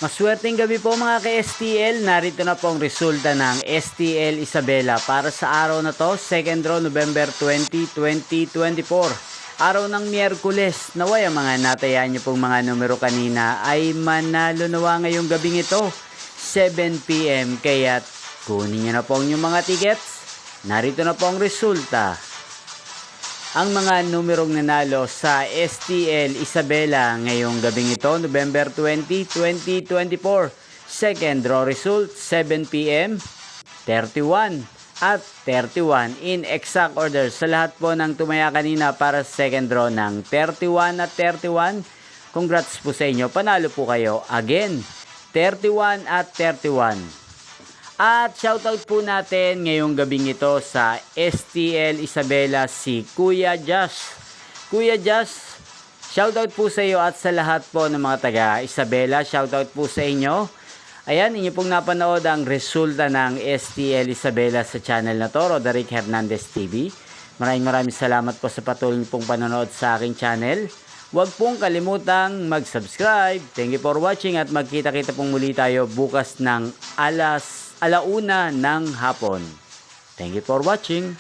Maswerteng gabi po mga ka-STL. Narito na po ang resulta ng STL Isabela para sa araw na to, 2nd draw November 20, 2024. Araw ng Miyerkules. Naway ang mga natayaan nyo pong mga numero kanina ay manalo nawa ngayong gabing ito, 7 PM. Kaya't kunin nyo na po ang inyong mga tickets. Narito na po ang resulta. Ang mga numerong nanalo sa STL Isabela ngayong gabing ito, November 20, 2024. Second draw result, 7 PM, 31 at 31 in exact order. Sa lahat po ng tumaya kanina para sa second draw ng 31 at 31, congrats po sa inyo. Panalo po kayo again, 31 at 31. At shoutout po natin ngayong gabing ito sa STL Isabela si Kuya Josh. Kuya Josh, shoutout po sa iyo at sa lahat po ng mga taga Isabela. Shoutout po sa inyo. Ayan, inyo pong napanood ang resulta ng STL Isabela sa channel na to, Roderick Hernandez TV. Maraming salamat po sa patuloy pong panonood sa aking channel. Huwag pong kalimutang mag-subscribe. Thank you for watching at magkita-kita pong muli tayo bukas ng alauna ng hapon. Thank you for watching.